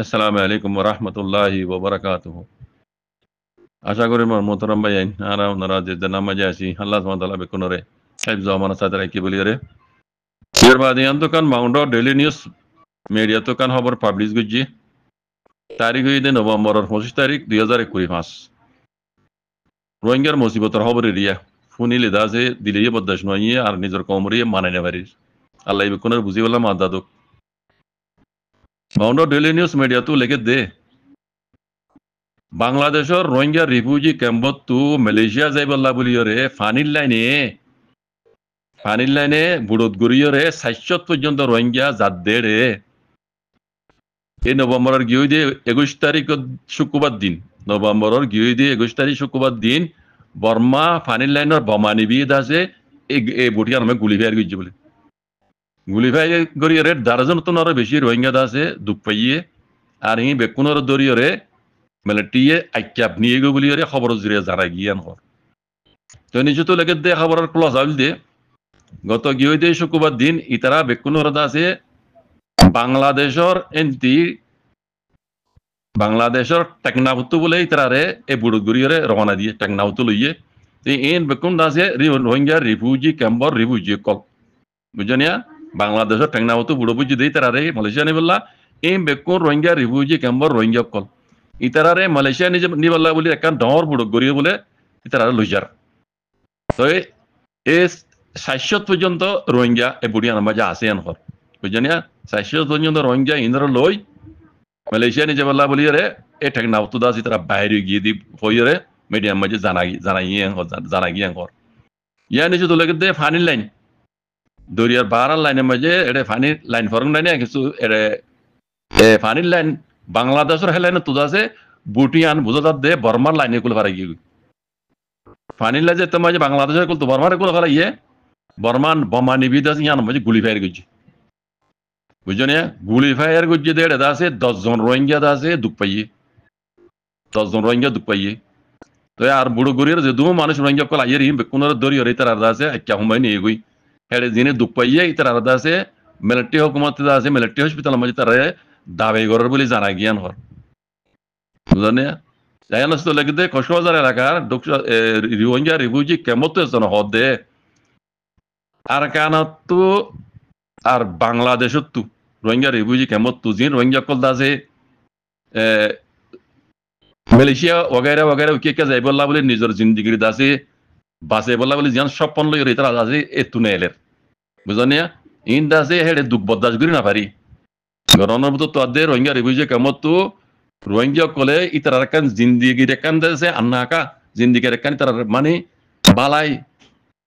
আসসালামু আলাইকুম ওয়া রাহমাতুল্লাহি ওয়া বারাকাতুহু। আশা করি মোহতারাম ভাই আইন আর ওনারা যে নামাজে আছি আল্লাহ সুবহানাহু ওয়া তাআলা বেকুনরে হিফজ ও আমানত সাদরে কি বলি রে এর বাদে আন্ত কান মাউন্ট ডেইলি নিউজ মিডিয়া তো কান খবর পাবলিশ গজি তারিখ হইতে নভেম্বরের 25 তারিখ 2025 রোহিঙ্গার মুসিবতর খবর এরিয়া ফুনি লিদা যে দিলিয়ে বদাস নয় আর নিজের কমরিয়ে মানে নেবারির আল্লাহ বেকুনের বুঝি বললাম আদাদক মাউন্ট ডেইলি নিউজ মিডিয়া তো লেগে দে বাংলাদেশের রোহিঙ্গা রিফিউজি ক্যাম্পত তু মালয়েশিয়া যাইবল্লা বলিয়রে ফানির লাইনে বুড়ত গড়িয়রে 60 পর্যন্ত রোহিঙ্গা যাদ্দে রে এই নভেম্বরের গিয়ে দিয়ে 21 তারিখ শুক্রবার দিন নভেম্বরের গিয়ে দিয়ে 21 তারিখ শুক্রবার দিন বর্মা ফানির লাইনের বোমা নিবিয়ে আছে এই বটিয়ার নামে গুলি ফায়ার করছে বলে গুলি ফায়ার গড়িয়রে দার্জন তো আরো বেশি রোহিঙ্গা আছে দুঃখ পাইয়ে আর ই বেকুনের দরিয়রে মেলেটিয়ে আইক্যাপ নিয়ে গো বলি খবর জুড়ে জানা গিয়ান হর তো নিজে তো লেগে দে খবরের ক্লস আইল দে গত গিয়ে দিয়ে শুক্রবার দিন ইতারা বেকুনের আছে বাংলাদেশের টেকনাফুতু বলে ইতারে এই বুড়গুড়িয়ে রওনা দিয়ে টেকনাফুতু লইয়ে এন বেকুন আছে রোহিঙ্গা রিফিউজি ক্যাম্পর রিফিউজি কল বুঝনিয়া বাংলাদেশের টেকনাফুতু বুড়ো বুঝি দিয়ে তারা মালয়েশিয়া নিবল্লা এই বেকুন রোহিঙ্গা রিফিউজি ক্যাম্পর রোহিঙ্গা কল ইতারে মালয়েশিয়া নিবল্লা বলে একান ডর বুড়ো গড়িয়ে বলে ইতারা লইজার তো এই 60 পর্যন্ত রোহিঙ্গা এই বুড়িয়ার মাঝে আছে এনহর বুঝনিয়া 60 পর্যন্ত রোহিঙ্গা ইন্দ্র লই মালয়েশিয়া নিয়ে যাবল্লা বলি রে এ টেকনাফুতু দাসি তারা বাইরে গিয়ে দি হইরে মিডিয়াম মাঝে জানা গিয়ে ঘর ইয়া নিচে তো লেগে দে ফানির লাইন দরিয়ার বাহারার লাইনের মাঝে এটা ফানির লাইন ফরং লাইনে কিছু এরে ফানির লাইন বাংলাদেশের হেলাইনে তুদ আছে বুটিয়ান বুঝা দে বর্মার লাইনে কুল ফারা গিয়ে ফানির লাইন যে তোমার বাংলাদেশের কুল তো বর্মার কুল ফারা ইয়ে বর্মান বোমা নিবিদ আছে ইয়ান মাঝে গুলি ফায়ার করছে বুঝছো না গুলি ফায়ার করছে দে এটা আছে 10 জন রোহিঙ্গা আছে দুঃখ পাইয়ে 10 জন রোহিঙ্গা দুঃখ পাইয়ে তো আর বুড়ো গড়িয়ে যে দু মানুষ রোহিঙ্গা কল আইয়ের কোন দরি হরে তার আলাদা আছে একটা হুমাই নিয়ে গই হেডে জিনে দুঃখ পাইয়ে তার আলাদা আছে মিলিটারি হুকুমত আছে মিলিটারি হসপিটাল মাঝে তারা দাবি করার বলে জানা গিয়ান হর বুঝলেন যাই তো লেগে দে কক্সবাজার এলাকার রোহিঙ্গা রিফিউজি কেমত হদ দে আর কানাতো আর বাংলাদেশত তু রোহিঙ্গা রিফিউজি কেমত তু জিন রোহিঙ্গা কল আছে মালয়েশিয়া वगैरह वगैरह উকে কে যাই বললা বলে নিজের জিন্দেগির দাসে বাসে বললা বলে জান স্বপ্ন লই রে তারা আছে এতু নেলের বুঝনিয়া ইন দাসে হেডে দুঃখ বরদাস্ত করি না পারি গরনের মতো তো আদে রোহিঙ্গা রিফিউজি কেমত তু রোহিঙ্গা কলে ইতার কান জিন্দেগির কান দাসে আন্নাকা জিন্দেগির কান তার মানে বালাই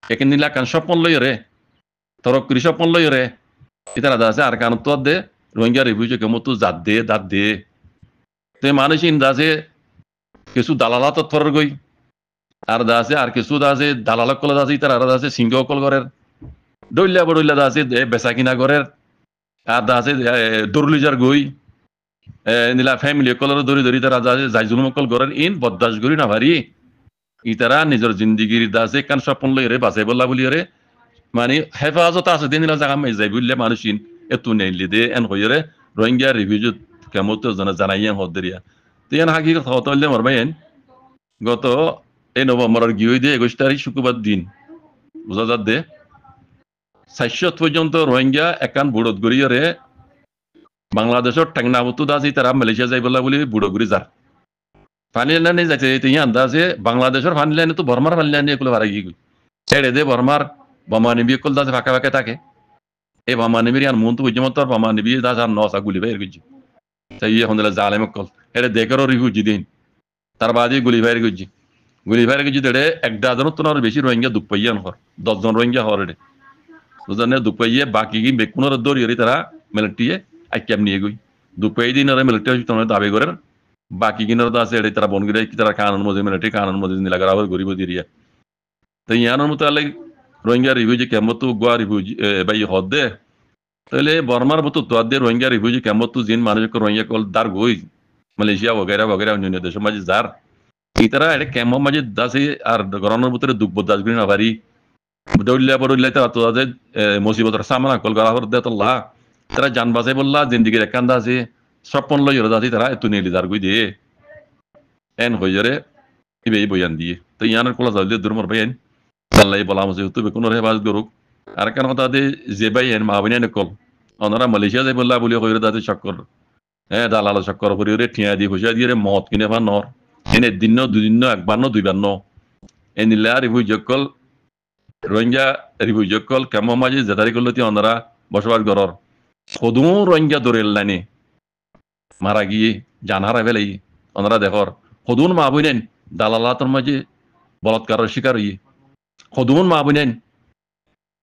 একেন নিলা কান স্বপ্ন লই রে তরক করি স্বপ্ন লই রে ইতারা দাসে আর কান তো আদে রোহিঙ্গা রিফিউজি কেমত তু জাত দে তে মানুষ ইন দাসে কিছু দালালা তথ্যর গই আর দাসে আর কিছু দাসে দালালক কল দাসে তার আর দাসে সিংহ কল করের দইল্লা দাসে বেচা কিনা করের আর দাসে দরলিজার গই নিলা ফ্যামিলি কলর দরি তারা দাসে যাই জুলুম কল করের ইন বদাস গরি না ভারি ইতারা নিজের জিন্দিগির দাসে কান স্বপ্ন লই রে বাঁচাই বললা বলি রে মানে হেফাজত আছে দিন জায়গা মাই যাই বুঝলে মানুষ ইন এতু নেইলি দে এন হইরে রোহিঙ্গা রিভিউ কেমত জানাইয়া হদরিয়া তেন হাকিকত কথা হইলে মরবাইন গত এই নভেম্বরের গিয়ে দিয়ে 21 তারিখ শুক্রবার দিন বুঝা যাত দে 60 পর্যন্ত রোহিঙ্গা একান বুড়ত গড়িয়ে বাংলাদেশের টেকনাফুতু দাসি তারা মালয়েশিয়া যাই বলা বলি বুড়ো গড়ি যার পানি লাইনে যাইতে ইয়া আন্দাজে বাংলাদেশের পানি লাইনে তো বর্মার পানি লাইনে এগুলো ভাড়া গিয়ে ছেড়ে দে বর্মার বোমা নিবি কল দাসে ফাঁকা ফাঁকা থাকে এই বোমা নিবির আর মন তো বুঝে বোমা নিবি দাস আর নসা গুলি বাইর গেছি তাই ইয়ে হন্দে জালেম কল এটা দেখেরও রিফিউজি দিন তার বাদে গুলি ফায়ার করছি দেড়ে এক ডাজনের তো আরো বেশি রোহিঙ্গা দুঃখ পাইয়া হর 10 জন রোহিঙ্গা হর রে বুঝলেন দুঃখ পাইয়ে বাকি কি বেকুনের দৌড়ি তারা মিলিটারিয়ে আইক্যাম নিয়ে গই দুঃখ পাই দিন মিলিটারি তোমার দাবি করেন বাকি কিনার তো আছে এটা তারা বনগিরে কি তারা কানুন মধ্যে মিলিটারি কানুন মধ্যে নিলাগার আবার গরিব দিরিয়া তো ইয়ানোর মতো আলে রোহিঙ্গা রিফিউজি কেমত গোয়া রিফিউজি বাই হদ দে তাহলে বর্মার মতো তো আদে রোহিঙ্গা রিফিউজি কেমত জিন মানুষ রোহিঙ্গা কল দার গই মালয়েশিয়া वगैरह অন্যান্য দেশের মাঝে যার ইতারা এটা কেমন মাঝে দাসে আর গরমের ভিতরে দুঃখ বদাস করি না পারি দৌড়িয়া তারা তো মুসিবতের সামনা কল করা দে তোল্লা তারা জান বাঁচাই বললা জিন্দিগির একান্দা আছে স্বপন লই দাতি তারা এত নিয়ে লিদার গই দিয়ে এন হইরে ইবে বয়ান দিয়ে তো ইয়ানের কোলা যাইলে দুর্মর বাইন সাল্লাই বলা মজে তো বেকুন রে বাজ গরুক আর কেন কথা দে যে বাই এন মাবিনে নকল ওনারা মালয়েশিয়া যাই বললা বলি কইরে দাতি চক্কর দালাল চক্কর করিরে ঠিয়া দি পয়সা দিয়ে মদ কিনে বা নর এনে দিন দুদিন একবার দুইবার এনিলা রিভু জকল রোহিঙ্গা রিভু জকল কেমন মাঝে জেদারি করলো তি ওনারা বসবাস গরর সদু রোহিঙ্গা দৌড়েল লাইনে মারা গিয়ে জানহারা ফেলাই ওনারা দেখর সদুন মা বইনেন দালালাতর মাঝে বলৎকারের শিকার হইয়ে সদুন মা বইনেন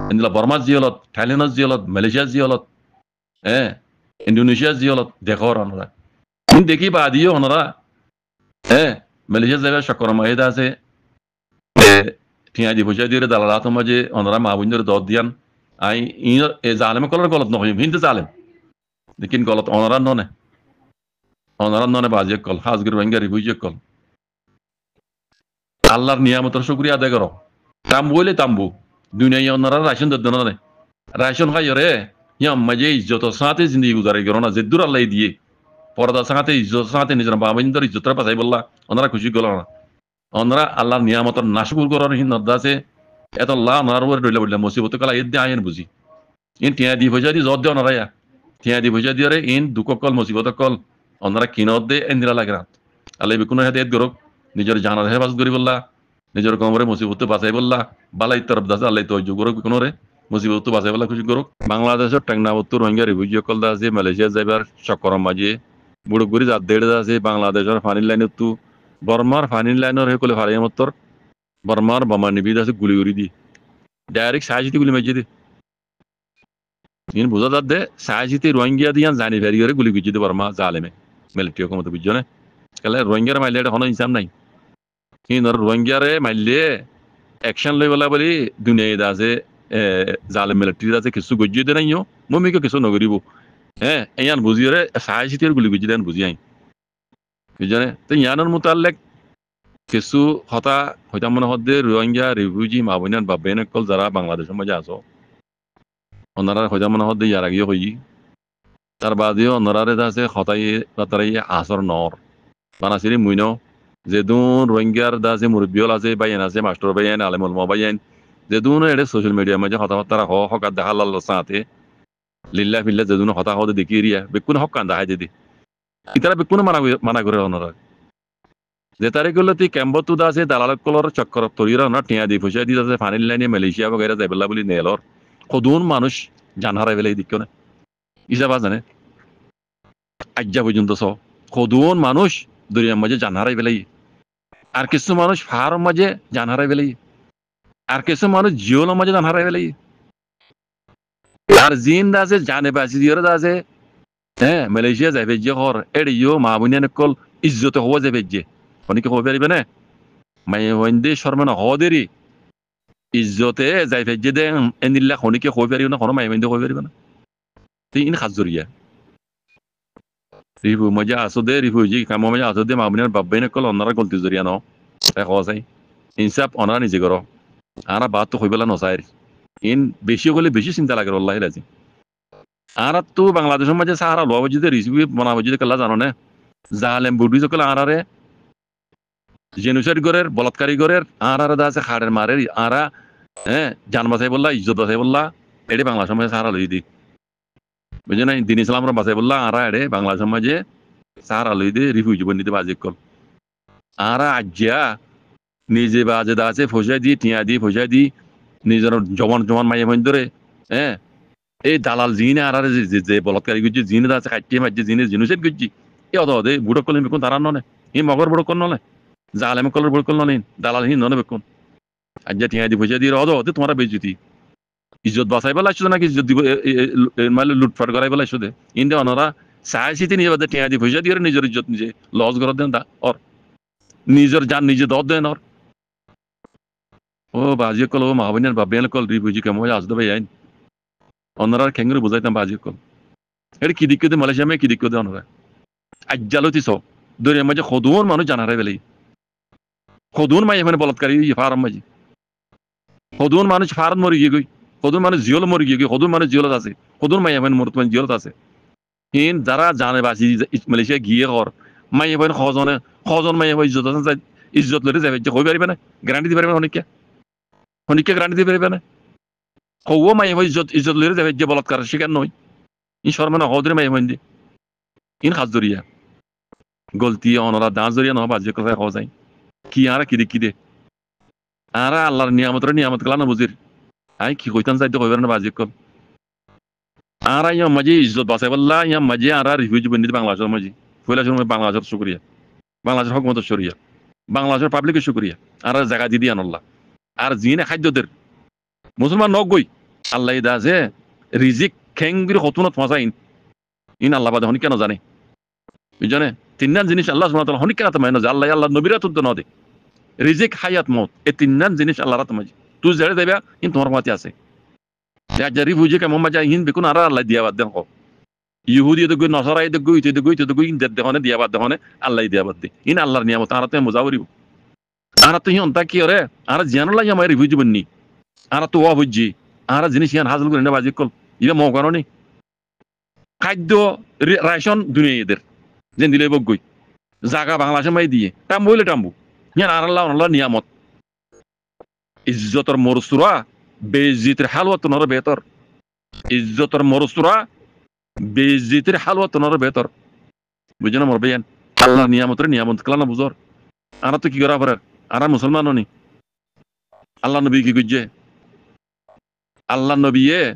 এনিলা বর্মার জিয়লত থাইল্যান্ডর জিয়লত মালয়েশিয়ার জিয়লত ইন্দোনেশিয়ার জিয়লত দেখর ওনারা দেখি বা দিও ওনারা মালয়েশিয়ার জায়গায় সকর মাহিদা আছে ঠিয়া দি পয়সা দিয়ে দালালাতর মাঝে ওনারা মা বইনের দর দিয়ান আই এ জালেমে কলার গলত নয় হিন্দু জালেম লেকিন গলত ওনারা ননে বাজে কল হাজগির ভাঙ্গারি বুঝে কল আল্লাহর নিয়ামতের শুকরিয়া আদায় করো তাম্বু হইলে তাম্বু দুনিয়া ওনারা রাশন দর ননে রাশন খাই রে ইয়াম মাঝে ইজ্জত সাথে জিন্দগি গুজারি করো না জেদ্দুর আল্লাহ দিয়ে পর্দা সাথে ইজ্জত সাথে নিজের বাবিন্দর ইজ্জতরা পাচাই বললা ওনারা খুশি গল না ওনারা আল্লাহর নিয়ামতের নাশকুর করার হিন্দা আছে এত আল্লাহ ওনার উপরে ডইলে বললে মুসিবত কালা এদ আইন বুঝি ইন টিয়া দি পয়সা দি জত দেও ওনারা টিয়া দি পয়সা দিয়ে ইন দুঃখ কল মুসিবত কল ওনারা কিনত দে এন্দিরা লাগে রাত আল্লাহ বিকুন হাতে এদ গরক নিজের জানার হেফাজ করি বললা নিজের কমরে মুসিবত বাঁচাই বললা বালাই তরফ দাসে আল্লাহ তো গরক বিকুনরে মুসিবত বাঁচাই বললা খুশি গরক বাংলাদেশের টেকনাবত্তর রোহিঙ্গা রিভিউ কল দা আছে মালয়েশিয়া যাইবার চক্করম মাঝে বুড়ো গুড়ি জাত দেড় আছে বাংলাদেশের ফানির লাইনের তু বর্মার ফানির লাইনের হয়ে কলে ফারিয়া মত্তর বর্মার বোমা নিবিদ আছে গুলি গুড়ি দি ডাইরেক্ট সাহায্যতি গুলি মাঝে দে ইন বুঝা যাত দে সাহায্যতি রোহিঙ্গা দিয়া জানি ফেরি করে গুলি গুজি দে বর্মা জালেমে মিলিটারি কমতে বুঝছো না কালে রোহিঙ্গার মাইলে এটা কোনো ইনসাম নাই কিন্তু রোহিঙ্গারে মাইলে অ্যাকশন লই বলা বলি দুনিয়া আছে জালেম মিলিটারি আছে কিছু গজ্জি দে নাইও মমিকে কিছু নগরিব ইয়ান বুঝিয়ে সাহায্যতির গুলি গুজি দেন বুঝি আই বুঝছো না তো ইয়ানোর মোতালেক কিছু হতা হইতাম মনে হদ্দে রোহিঙ্গা রিফিউজি মাবইনান বাবেন কল যারা বাংলাদেশের মাঝে আছো ওনারা হইতাম মনে হদ্দে ইয়ার আগিয়ে হই তার বাদেও ওনারারে আছে হতাই তারাই আসর নর বানাসিরি মুইন যেদুন রোহিঙ্গার দাসে মুরব্বিয়ল আছে বাইন আছে মাস্টার বাইন আলেমুল বাইন যেদুন এডে সোশ্যাল মিডিয়া মাঝে হতা হকাত দেখা লাল সাথে লিল্লা ফিল্লা যেদুন হতা হতে দেখি রিয়া বেকুন হক কান দেখাই দিদি ইতারা বেকুন মানা করে ওনারা যে তারিখ হলো তুই ক্যাম্বতু দাসে দালাল কলর চক্কর তরিরা না টিয়া দি পয়সা দি দাসে ফানিল লাইনে মালয়েশিয়া বগেরা যাইবেলা বলি নেলর কদুন মানুষ জান হারাই বেলাই দিক না ইসাবা জানে আজ্জা পর্যন্ত কদুন মানুষ দুনিয়ার মাঝে জান হারাই বেলাই আর কিছু মানুষ ফার্ম মাঝে জান হারাই বেলাই আর কিছু মানুষ জিওলের মাঝে জান হারাই বেলাই আর জিন দাসে জানে বাসি দিয়ে দাসে মালয়েশিয়া যাইবে যে হর এড়িও মা বুনিয়ান কল ইজ্জতে হওয়া যাবে যে অনেকে হয়ে পারিবে না মাই ওইন্দে শর্মা না হদেরি ইজ্জতে যাইবে যে দেন এনিল্লা অনেকে হয়ে পারিবে না কোনো মাই ওইন্দে হয়ে পারিবে না তুই ইন খাজুরিয়া রিভু মজা আসো দে রিফিউজি কাম মজা আসো দে মা বুনিয়ান বাব্বাইন কল অনারা গলতি জরিয়া ন হওয়া যায় ইনসাফ অনারা নিজে করো আরা বাত তো হইবেলা নসাই ইন বেশি হলে বেশি চিন্তা লাগে আল্লাহ রাজি আর তো বাংলাদেশের মাঝে সাহারা লোয়া যদি রিসিপি বানাবো যদি কেলা জানো না জালেম বুডি সকল আরারে জেনুসাইড গরের বলৎকারী গরের আরারে দা আছে খাড়ের মারের আরা জান বাঁচাই বললা ইজ্জত বাঁচাই বললা এডে বাংলা সমাজে সাহারা লই দি বুঝে নাই দিন ইসলামরা বাঁচাই বললা আরা এডে বাংলা সমাজে সাহারা লই দে রিফিউজি বন্দিতে বাজিক কল আরা আজ্জা নিজে বাজে দা আছে ফসা দি টিয়া দি ফসা দি নিজের জমান মাইয়া মন ধরে এই দালাল জিনে আর যে বলৎকারী গুজি জিনে আছে কাটিয়ে মাঝে জিনে জিনুসেট গুজি এ অদে বুড়ো কলে বেকুন তারা ননে ই মগর বুড়ো কল নলে জালেম কলের বুড়ো কল নলে দালাল হি ননে বেকুন আজ যে টিয়া দি পয়সা দিয়ে অদে তোমার বেজুতি ইজ্জত বাঁচাই বেলা আসছো নাকি ইজ্জত দিব মানে লুটফাট করাই বেলা আসছো দে ইন্দে অনারা চাইছিতে নিজে বাদে টিয়া দি পয়সা দিয়ে নিজের ইজ্জত নিজে লস করে দেন দা ওর নিজের যান নিজে দর দেন ওর ও বাজিয়ে কল ও মাহবিনের বাবিয়ান কল রিফিউজি কেমন আসতে ভাই আইন অনারা খেঙ্গুরে বুঝাইতাম বাজি কল এটা কি দিক্কতে মালয়েশিয়া মে কি দিক্কতে অনারা আজ্জালতি দরিয়ার মাঝে খদুন মানুষ জানারে বেলাই খদুন মাই এখানে বলৎকারী ফার্ম মাঝে খদুন মানুষ ফার্ম মরি গিয়ে গই খদুন মানুষ জিওল মরি গিয়ে গই খদুন মানুষ জিওলত আছে খদুন মাই এখানে মরতমান জিওলত আছে হিন যারা জানে বাসি মালয়েশিয়া গিয়ে কর মাইয়ে ভাই খজন মাইয়ে ভাই ইজ্জত আছে ইজ্জত লড়ে যাবে যে কই পারিবে না গ্যারান্টি দিতে পারবে না অনেককে গ্যারান্টি দিতে পারবে না কৌ মাইয়ে ভাই ইজ্জত লড়ে যাবে যে বলৎকার শিকার নয় ইন শর্মা হদরে মাইয়ে ভাই ইন খাস জরিয়া গলতি অনরা দাঁত জরিয়া নয় বাজে কথা খাওয়া যায় কি আর কি দে আর আল্লাহর নিয়ামত গেলা না বুঝির আই কি কইতাম যাইতে কইবার না বাজে কল আর ইয়া মাঝে ইজ্জত বাঁচাই বললা ইয়া মাঝে আর রিফিউজি বন্দি বাংলাদেশের মাঝে ফয়লা সময় বাংলাদেশের শুকরিয়া বাংলাদেশের হকমত শুকরিয়া বাংলাদেশের পাবলিকের শুকরিয়া আর জায়গা দি দিয়ান আল্লাহ আর জিনে খাদ্যদের মুসলমান নক গই আল্লাহ দা যে রিজিক খেঙ্গির হতুনত মজাইন ইন আল্লাহ বাদে হনি কেন জানে বুঝনে তিনজন জিনিস আল্লাহ সুবহানাহু ওয়া তাআলা হনি কেন তো মাইনা যে আল্লাহ নবীরা তো না দে রিজিক হায়াত মত এই তিনজন জিনিস আল্লাহ রাত মাঝে তুই জেরে দেবা ইন তোমার মাতে আছে যা রিফিউজি কে মোহাম্মদ হিন বেকুন আর আল্লাহ দিয়া বাদ দেন কো ইহুদি তো গই নসারাই তো গই তো গই ইন দেখানে দিয়া বাদ দেখানে আল্লাহ দিয়া বাদ দে ইন আল্লাহর নিয়ামত আর তো মুজাওরিব আর তো হিন তা কি ওরে আর জানাল্লাহ ইয়া মাই রিফিউজি বন্নি আর তো ওয়া বুঝি আর জিনিস ইয়ান হাসিল করে না বাজি কল ইবা মো কারণে খাদ্য রেশন দুনিয়াদের যেন দিলে বগই জায়গা বাংলাদেশে মাই দিয়ে টাম্বু হইলে টাম্বু ইয়ান আর আল্লাহ নিয়ামত ইজ্জতর মরসুরা বেইজ্জতের হালওয়াত নর বেহতর ইজ্জতর মরসুরা বেইজ্জতের হালওয়াত নর বেহতর বুঝেন মোর বেয়ান আল্লাহ নিয়ামত কলা না বুঝর আর তো কি করা পারে আর মুসলমান নি আল্লাহ নবী কি কইছে আল্লাহ নবীয়ে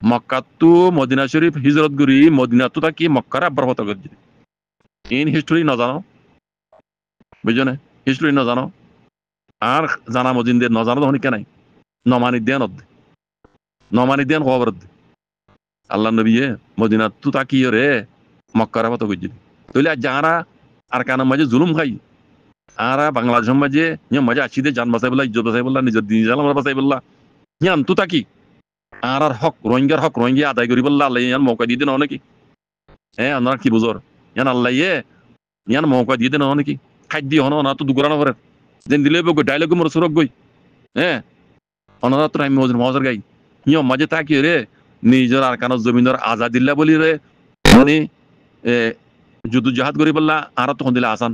মক্কাতু মদিনা শরীফ হিজরত করি মদিনাতু তাকি মক্কার আব্বার কথা করছে ইন হিস্টরি না জানো বুঝনে হিস্টরি না জানো আর জানা মদিনদের না জানো তখন কেনাই নমানি দেন খবর আল্লাহ নবীয়ে মদিনাতু তাকি রে মক্কার কথা করছে তাহলে যারা আর কানের মাঝে জুলুম খাই আর বাংলাদেশের মাঝে মাঝে আসি দে জান বাঁচাই বললা ইজ্জত বাঁচাই বললা নিজের দিন জালাম বাঁচাই বললা ইয়ান তু তাকি আর হক রোহিঙ্গা আদায় করি বললা আল্লাহ ইয়ান মৌকা দিয়ে দেন নাকি হ্যাঁ আপনারা কি বুঝর ইয়ান আল্লাহ ইয়ান মৌকা দিয়ে দেন নাকি খাদ্য হন না তো দুগুরা নগরের যেন দিলে বই ডায়লগ মোর সুরক গই হ্যাঁ অনারা তো আমি মজার গাই ইয় মাঝে তাকি রে নিজের আর কানত জমিনের আজাদিল্লা বলি রে মানে যুদ্ধ জাহাদ করি বললা আর তখন দিলে আসান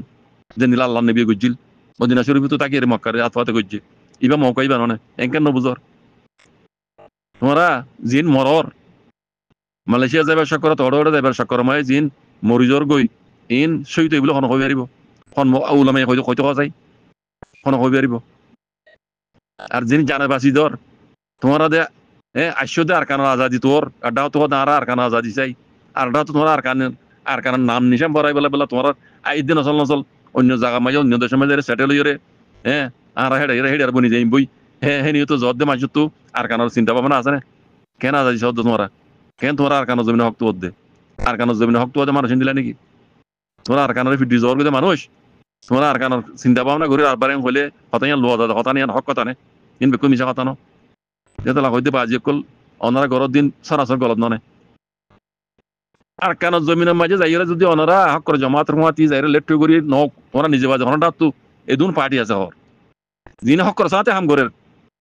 যেন দিলে আল্লাহ নবী গজ্জিল মদিনা শরীফ তো তাকি রে মক্কারে আতফাতে গজ্জে ইবা মৌকা ইবা নয় এনকেন নবুজর তোমরা জিন মরর মালয়েশিয়া যাইবার শক্কর তোড়ে যাইবার শক্কর মাই জিন মরিজর গই ইন সহিত এগুলো খন কই পারিব খন উলামাই কইতে কওয়া যায় খন কই পারিব আর জিন জানে বাসি দর তোমরা দে আইসো দে আর কান আজাদি তোর আডাও তো আর কান আজাদি চাই আরডা তো তোমার আর কান নাম নিশাম বড়াই বলা তোমার আইদিন নসল অন্য জায়গা মাঝে অন্য দেশের মাঝে সেটেল হইরে হ্যাঁ আর হেডে আর বনি যাই বই হ্যাঁ নিয়ে তো জদ দে মাঝে তো আর কানার চিন্তা ভাবনা আছে না কেন আজাদি শব্দ তোমরা কেন তোমরা আর কানো জমিনে হক তো দে আর কানো জমিনে হক তো মানুষ দিলা নাকি তোমরা আর কানের ফিটি জোর করে মানুষ তোমরা আর কানোর চিন্তা ভাবনা করে আর বারে হলে হতাইয়া লোয়া দাদা হতা নিয়ে হক কথা নে ইন বেকু মিশা কথা ন যেতলা হইতে বাজি কল অনারা গরর দিন সরাসর গলত ননে আর কানোর জমিনের মাঝে যাইরা যদি অনারা হক করে জমাতি যাইরা লেট করি নক তোমরা নিজে বাজে হনটা তো এদুন পার্টি আছে হর যিনি হক করে সাথে হাম করে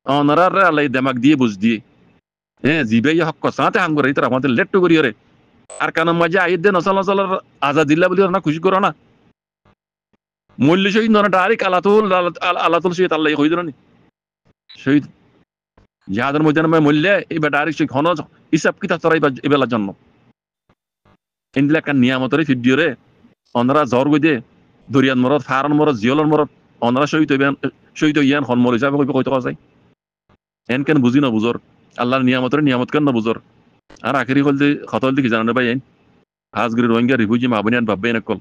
অনারা আল্লাহ দেমাগ দিয়ে বুঝ দিয়ে হ্যাঁ জিবে হক করে সাথে হাম করে তারা আমাদের লেট করি রে আর কানোর মাঝে আইদ দে নসল আজাদিল্লা বলি না খুশি করো না মূল্য শহীদ না ডাইরেক্ট আল্লাতুল শহীদ আল্লাহ হইদ নি শহীদ জিহাদের ময়দানে মূল্যে এবার ডাইরেক্ট সেই ঘন হিসাব কিতাব চড়াই এবেলার জন্য এনদিলা একটা নিয়ামতরে ফিডিও রে অনরা জ্বর গই দে দরিয়ান মরত ফারন মরত জিয়লর মরত অনরা শহীদ ইয়ান হনমর হিসাবে কইতে কওয়া যায় এন কেন বুঝি না বুঝর আল্লাহর নিয়ামত কেন না বুঝর আর আখেরি হলতে খতল দিকে জানানো ভাই হাজগিরি রোহিঙ্গা রিফিউজি মাবনিয়ান ভাববে না কল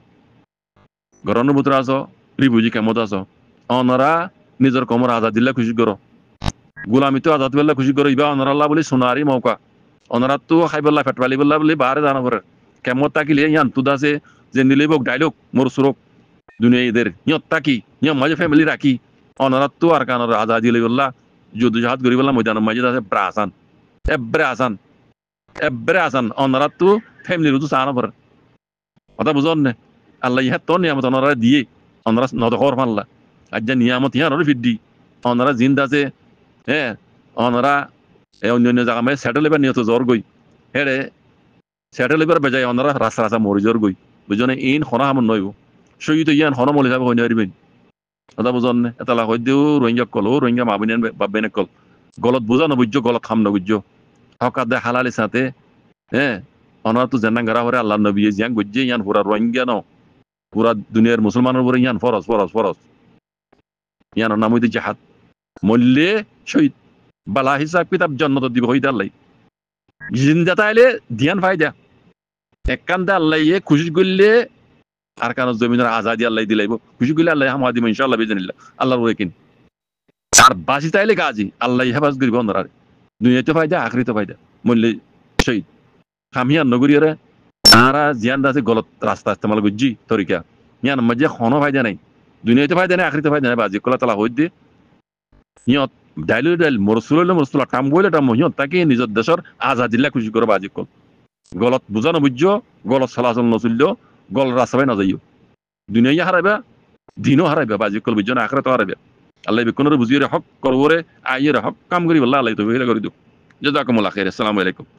গরম বুতর আছো রিফিউজি কেমত আছো অনরা নিজের কমর আজাদিল্লা খুশি করো গুলামি তো আজাদ বেল্লা খুশি করো ইবা অনরাল্লাহ বলি সোনারি মৌকা অনরা তো খাইবল্লা ফেটবালি বল্লা বলি বাহারে জানা করে কেমত তাকিলে ইয়ান তুদাসে যে নিলে বক ডাইলগ মোর সুরক দুনিয়া এদের ইয়ত তাকি ইয় মাঝে ফ্যামিলি রাখি অনরা তো আর কানর আজাদি বল্লা যুদ্ধ জাহাজ করি বললাম ময়দান মাঝে আছে ব্রাসান এব্রে আসান অনরা তো ফ্যামিলির তো চানা পড়ে কথা বুঝন নে আল্লাহ ইহা তো নিয়ামত অনরা দিয়ে অনরা নদখর মানলা আজ যা নিয়ামত ইহার ফিডি অনরা জিন্দা আছে হ্যাঁ অনরা অন্য জায়গা মাঝে সেটেল এবার নিয়ত জ্বর গই হেড়ে সেটেল এবার বেজায় অনারা রাস্তা রাস্তা মরিজর গই বুঝনে ইন হনা হামন নইব সই তো ইয়ান হনা মলি যাব হইন পারিবেন কথা বুঝন না এটা লা হইদেও রোহিঙ্গা কল ও রোহিঙ্গা মাবিনেন বাবেনে কল গলত বুঝানো বুঝছো গলত খাম না বুঝছো হকাত দে হালালি সাথে হ্যাঁ অনারা তো জান্নান গারা হরে আল্লাহ নবী জিয়াং বুঝছে ইয়ান পুরা রোহিঙ্গা ন পুরা দুনিয়ার মুসলমানের উপরে ইয়ান ফরজ ফরজ ফরজ ইয়ান নাম হইতে জাহাদ মল্লে শহীদ বালা হিসাব কিতাব জন্নত দিব হইতে আল্লাহ জিন্দা তাইলে ধ্যান ফায়দা এককান্দে আল্লাহ খুশি করলে আর কারণ জমিনের আজাদি আল্লাহ দিলাইব খুশি করলে আল্লাহ হামা দিব ইনশাআল্লাহ বিজনিল্লাহ আল্লাহর ওয়েকিন আর বাসি তাইলে গাজি আল্লাহ হেফাজ করিব অন্যরা দুনিয়াতে ফায়দা আখরিতে ফায়দা মল্লে শহীদ খামিয়ান নগরীরে তারা জিয়ান দাসে গলত রাস্তা ইস্তেমাল করছি তরিকা ইয়ান মধ্যে কোনো ফায়দা নাই দুনিয়াতে ফায়দা নাই আখরিতে ফায়দা নাই বাজি কলা তালা হই দিয়ে সিহঁত ডাইল ডাইল মরসুল টাম বইলে টাম সিহঁত তাকে নিজৰ দেশৰ আজাদিল্লা খুশি করে বাজি কল গলত বুঝা নবুঝ গলত চলাচল নচলিল গল রাস্তায় নাযাইও দুনিয়া হারাইবা দিনও হারাইবা বাজি কল বুঝছো না আখরাতো হারাইবা আল্লাহ বিকনের বুঝিয়ে হক করবরে আইয়ের হক কাম করি বললা আল্লাহ তো করে দিও জাযাকুমুল্লাহ খাইর আসসালামু আলাইকুম